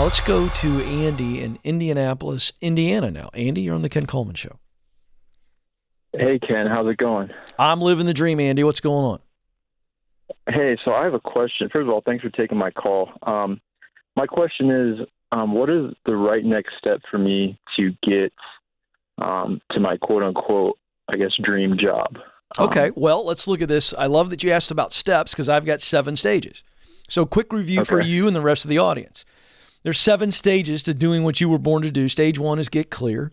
let's go to Andy in Indianapolis, Indiana now. Andy, you're on the Ken Coleman Show. Hey, Ken. How's it going? I'm living the dream, Andy. What's going on? Hey, so I have a question. First of all, thanks for taking my call. My question is, what is the right next step for me to get to my quote-unquote, I guess, dream job? Okay, well, let's look at this. I love that you asked about steps because I've got 7 stages. So quick review for you and the rest of the audience. There's 7 stages to doing what you were born to do. Stage 1 is get clear.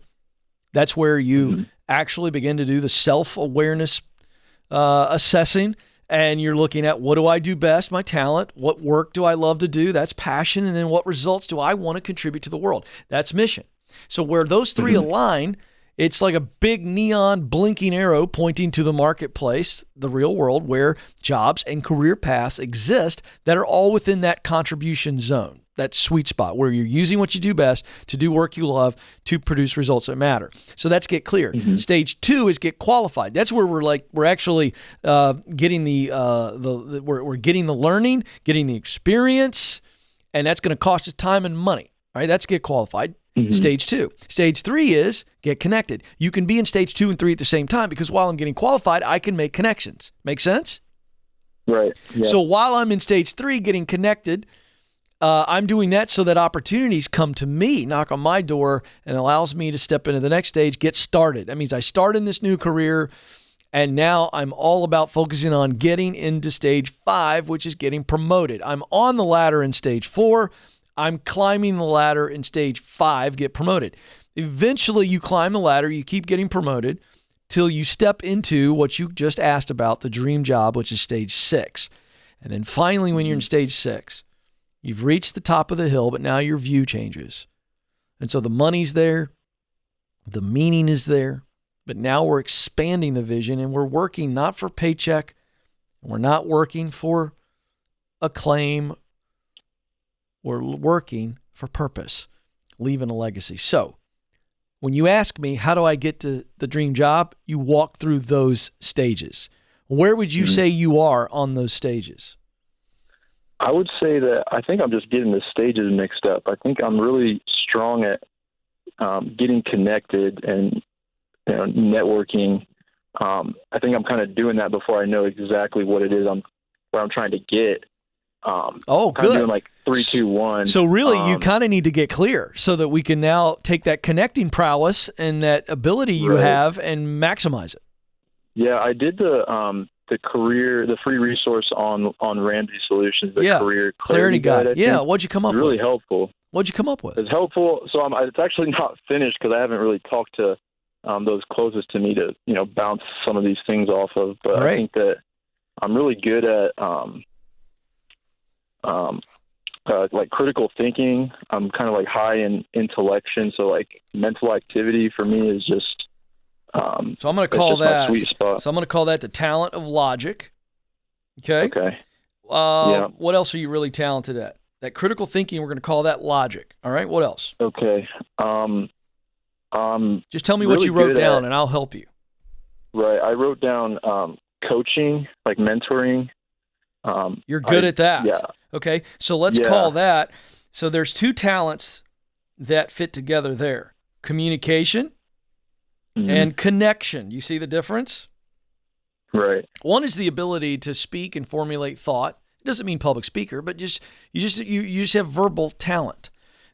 That's where you actually begin to do the self-awareness assessing, and you're looking at what do I do best, my talent, what work do I love to do, that's passion, and then what results do I want to contribute to the world, that's mission. So where those 3 align, it's like a big neon blinking arrow pointing to the marketplace, the real world, where jobs and career paths exist that are all within that contribution zone, that sweet spot where you're using what you do best to do work you love to produce results that matter. So that's get clear. Stage 2 is get qualified. That's where we're actually getting we're getting the learning, getting the experience, and that's going to cost us time and money. All right, that's get qualified. Stage 2. Stage 3 is get connected. You can be in stage 2 and 3 at the same time because while I'm getting qualified, I can make connections. Make sense? Right. Yeah. So while I'm in stage 3 getting connected, I'm doing that so that opportunities come to me, knock on my door, and allows me to step into the next stage, get started. That means I start in this new career, and now I'm all about focusing on getting into stage 5, which is getting promoted. I'm on the ladder in stage 4. I'm climbing the ladder in stage 5, get promoted. Eventually, you climb the ladder, you keep getting promoted till you step into what you just asked about, the dream job, which is stage 6. And then finally, when you're in stage 6, you've reached the top of the hill, but now your view changes. And so the money's there, the meaning is there, but now we're expanding the vision and we're working not for paycheck, we're not working for acclaim, we're working for purpose, leaving a legacy. So when you ask me, how do I get to the dream job? You walk through those stages. Where would you say you are on those stages? I would say that I think I'm just getting the stages mixed up. I think I'm really strong at getting connected and networking. I think I'm kind of doing that before I know exactly what it is where I'm trying to get. Good. Doing like 3, 2, 1. So really, you kind of need to get clear so that we can now take that connecting prowess and that ability you have and maximize it. Yeah, I did the free resource on Ramsey Solutions, the career clarity guide. Yeah, what'd you come up with? Really helpful. What'd you come up with? It's helpful. So it's actually not finished because I haven't really talked to those closest to me to bounce some of these things off of. But I think that I'm really good at like critical thinking. I'm kind of like high in intellection, so like mental activity for me is just. So I'm going to call that. Sweet spot. So I'm going to call that the talent of logic. Okay. Okay. What else are you really talented at? That critical thinking, we're going to call that logic. All right. What else? Okay. Just tell me what you wrote down, and I'll help you. Right. I wrote down coaching, like mentoring. You're good at that. Yeah. Okay. So let's call that. So there's 2 talents that fit together there: communication and connection. You see the difference? Right. One is the ability to speak and formulate thought. It doesn't mean public speaker, but you just have verbal talent.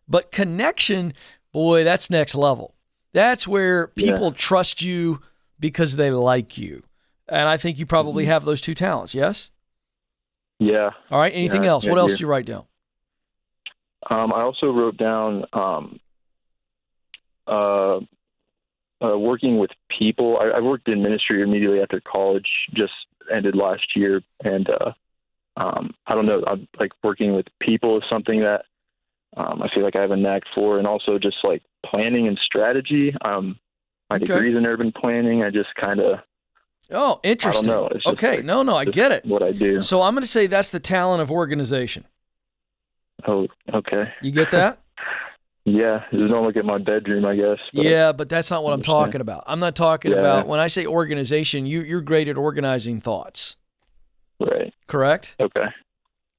But connection, boy, that's next level. That's where people trust you because they like you. And I think you probably have those 2 talents, yes? Yeah. All right. Anything else? What else did you write down? I also wrote down working with people. I worked in ministry immediately after college, just ended last year. And I don't know, I'm like working with people is something that I feel like I have a knack for. And also just like planning and strategy. My degree's in urban planning. I just kind of. Oh, interesting. I don't know. It's just okay. No, I get it. What I do. So I'm going to say that's the talent of organization. Oh, okay. You get that? Yeah. Just don't look at my bedroom, I guess. Yeah, but that's not what I'm talking about. I'm not talking about, when I say organization, you're great at organizing thoughts. Right. Correct? Okay.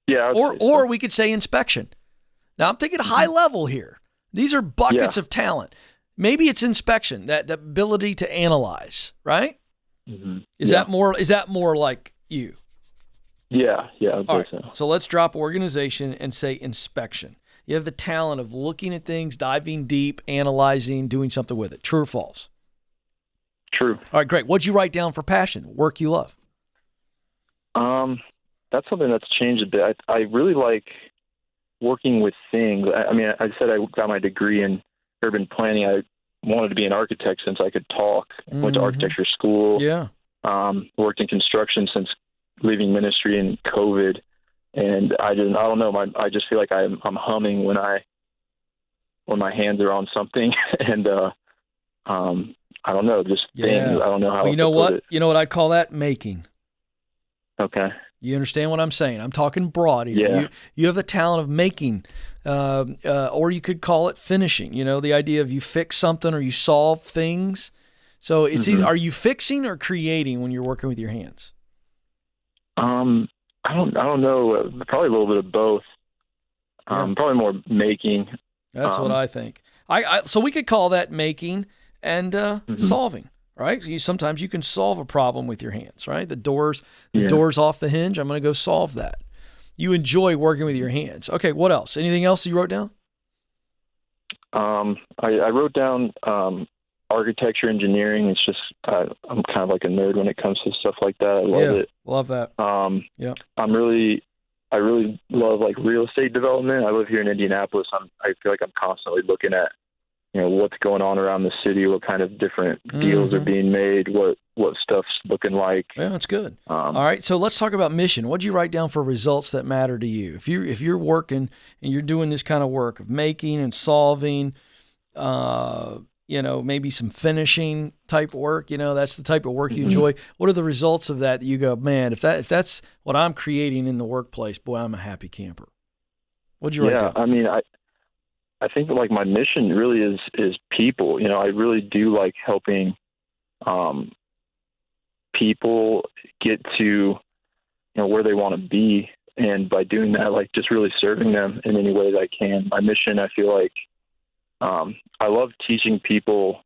Yeah. Or we could say inspection. Now I'm thinking high level here. These are buckets of talent. Maybe it's inspection, that ability to analyze, right? Mm-hmm. Is that more like you? Yeah. All right. So let's drop organization and say inspection. You have the talent of looking at things, diving deep, analyzing, doing something with it. True or false? True. All right, great. What'd you write down for passion? Work you love? That's something that's changed a bit. I really like working with things. I mean, I said I got my degree in urban planning. I wanted to be an architect since I could talk. Went to architecture school. Yeah. Worked in construction since leaving ministry in COVID. And I don't know. I just feel like I'm humming when my hands are on something. And, I don't know, just things. I don't know how you know what? You know what I'd call that? Making. Okay. You understand what I'm saying? I'm talking broad here. Yeah. You have the talent of making, or you could call it finishing. You know, the idea of you fix something or you solve things. So it's either, are you fixing or creating when you're working with your hands? I don't know. Probably a little bit of both. Probably more making. That's what I think. So we could call that making and solving, right? Sometimes you can solve a problem with your hands, right? The door's off the hinge. I'm going to go solve that. You enjoy working with your hands. Okay, what else? Anything else you wrote down? I wrote down architecture, engineering. It's just I'm kind of like a nerd when it comes to stuff like that. I love it. Love that. I really love like real estate development. I live here in Indianapolis. I feel like I'm constantly looking at, what's going on around the city, what kind of different deals are being made, what stuff's looking like. Yeah, that's good. All right, so let's talk about mission. What'd you write down for results that matter to you? If you're working and you're doing this kind of work of making and solving, maybe some finishing type work, that's the type of work you enjoy. What are the results of that you go, man, if that's what I'm creating in the workplace, boy, I'm a happy camper. What'd you write down? I mean, I think like my mission really is people. I really do like helping people get to where they want to be, and by doing that, like just really serving them in any way that I can. My mission, I feel like I love teaching people.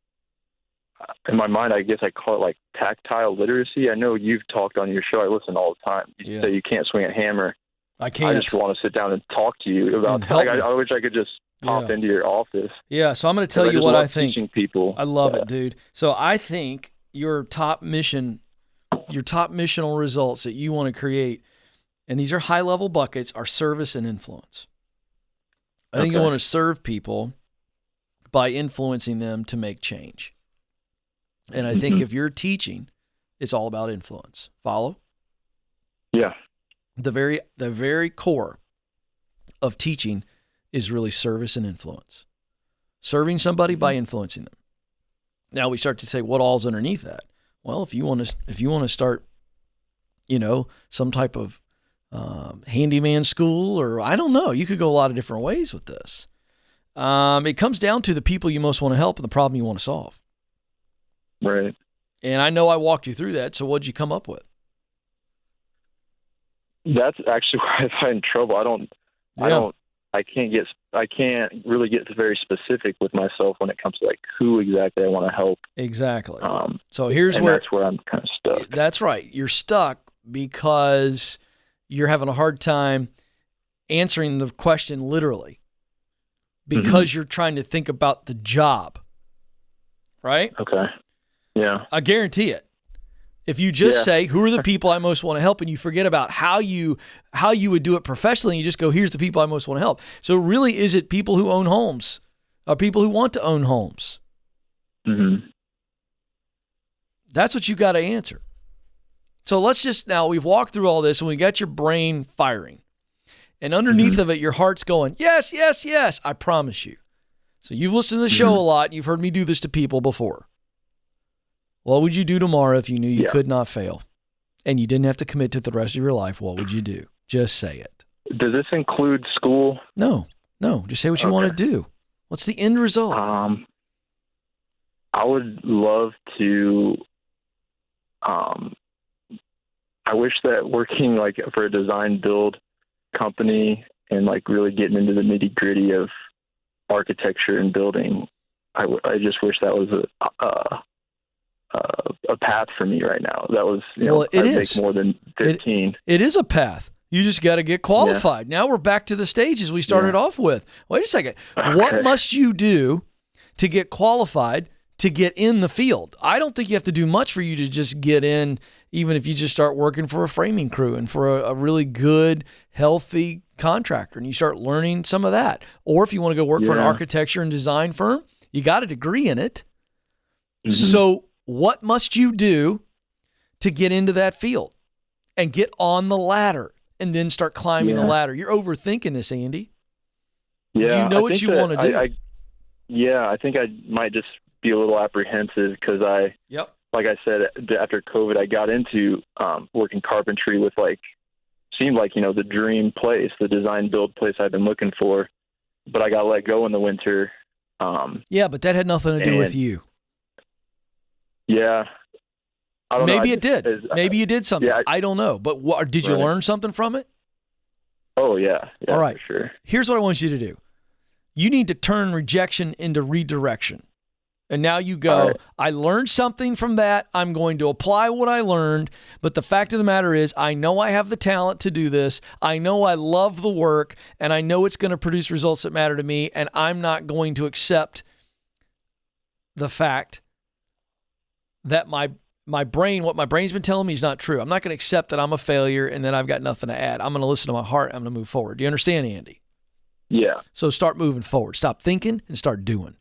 In my mind, I guess I call it like tactile literacy. I know you've talked on your show. I listen all the time. You say you can't swing a hammer. I can't. I just want to sit down and talk to you about. I wish I could just pop into your office. Yeah, so I'm going to tell you what I think. Teaching people. I love it, dude. So I think your top missional results that you want to create, and these are high-level buckets, are service and influence. I think you want to serve people by influencing them to make change. And I think if you're teaching, it's all about influence. Follow? Yeah. The very core of teaching is really service and influence. Serving somebody by influencing them. Now we start to say, what all's underneath that? Well, if you want to start, some type of handyman school, or I don't know, you could go a lot of different ways with this. It comes down to the people you most want to help and the problem you want to solve. Right. And I know I walked you through that. So what'd you come up with? That's actually where I find trouble. I can't really get very specific with myself when it comes to like who exactly I want to help. Exactly. So that's where I'm kind of stuck. That's right. You're stuck because you're having a hard time answering the question literally because you're trying to think about the job. Right? Okay. Yeah. I guarantee it. If you just say, who are the people I most want to help, and you forget about how you would do it professionally, and you just go, here's the people I most want to help. So really, is it people who own homes or people who want to own homes? Mm-hmm. That's what you got to answer. So now we've walked through all this and we got your brain firing. And underneath of it, your heart's going, yes, yes, yes, I promise you. So you've listened to the show a lot. And you've heard me do this to people before. What would you do tomorrow if you knew you could not fail and you didn't have to commit to it the rest of your life? What would you do? Just say it. Does this include school? No. Just say what you want to do. What's the end result? I would love to, I wish that working like for a design build company and like really getting into the nitty gritty of architecture and building. I just wish that was a path for me right now. That was, well, it is. Make more than 15. It is a path. You just got to get qualified. Yeah. Now we're back to the stages we started off with. Wait a second. Okay. What must you do to get qualified to get in the field? I don't think you have to do much for you to just get in, even if you just start working for a framing crew and for a really good, healthy contractor, and you start learning some of that. Or if you want to go work for an architecture and design firm, you got a degree in it. Mm-hmm. So what must you do to get into that field and get on the ladder and then start climbing the ladder? You're overthinking this, Andy. Yeah. You know what you want to do. I think I might just be a little apprehensive because like I said, after COVID, I got into working carpentry with seemed like, the dream place, the design build place I've been looking for, but I got let go in the winter. But that had nothing to do with you. Yeah. I don't know. Maybe it did. Maybe you did something. I don't know. But did you learn something from it? Oh, yeah. All right. For sure. Here's what I want you to do. You need to turn rejection into redirection. And now you go, I learned something from that. I'm going to apply what I learned. But the fact of the matter is, I know I have the talent to do this. I know I love the work, and I know it's going to produce results that matter to me. And I'm not going to accept the fact that what my brain's been telling me is not true. I'm not going to accept that I'm a failure and that I've got nothing to add. I'm going to listen to my heart. I'm going to move forward. Do you understand, Andy? Yeah. So start moving forward. Stop thinking and start doing.